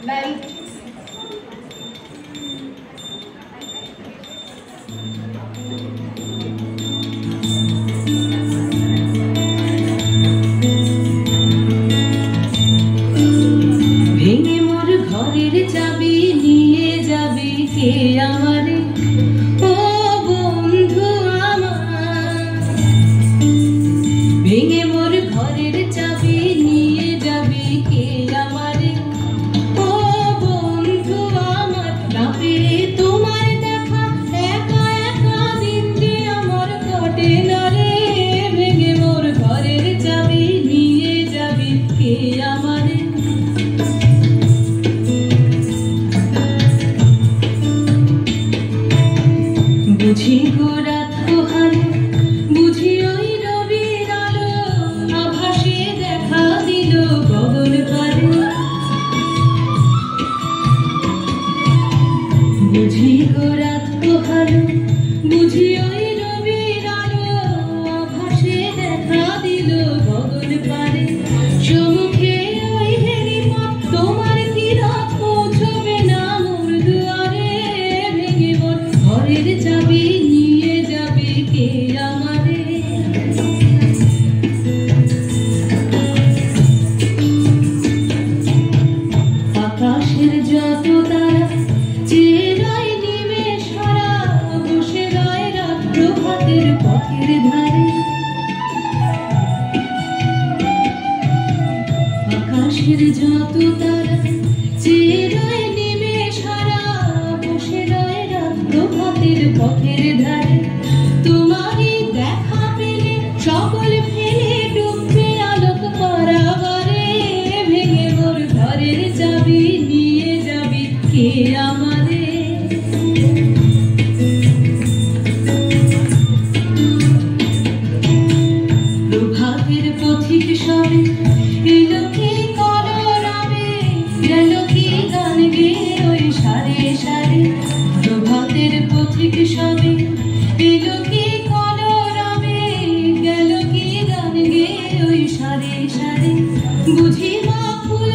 ভেঙে মোর ঘরের চাবি নিয়ে যাবি কে আমারে, ও বন্ধু আমার। ভেঙে মোর ঘরের চাবি নিয়ে যাবি কে আমারে, ও বন্ধু আমার। না পেয়ে তোমার দেখা একা একা দিন যে আমার কাটে না রে। ভেঙে মোর ঘরের চাবি নিয়ে যাবি কে আমারে। বুঝি গো রাত পোহালো, বুঝি ওই রবির আলো, আভাসে দেখা দিল গগন পারে। বুঝি গো রাত পোহালো, বুঝি ওই রবির আলো, আভাসে দেখা দিল গগন পারে। চমকে ওই হেলিপথ তোমার কি রাত পৌঁছবে না মোর দুয়ারে। ভেঙে মোর ঘরের চাবি নিয়ে যাবে কে আমারে। আকাশের যত তারা চেয়ে রয় নিমেষ হারা, বসে রয় রাত প্রভাতের পথের ধারে। আকাশের যত তারা চেয়ে রয় নিমেষ হারা, বসে রয় রাত প্রভাতের পথের ধারে। তোমারই দেখা পেলে সকল ফেলে ডুববে আলোক পরাবারে। ভেঙে মোর ঘরের চাবি নিয়ে যাবি কে আমারে। প্রভাতের পথিক সবে এলো কি কলরবে, গেল কি গান গেয়ে ওই সারে সারে। প্রভাতের পথিক সবে এলো কি কলরবে, গেল কি গান গেয়ে ওই সারে সারে। বুঝি মা ফুল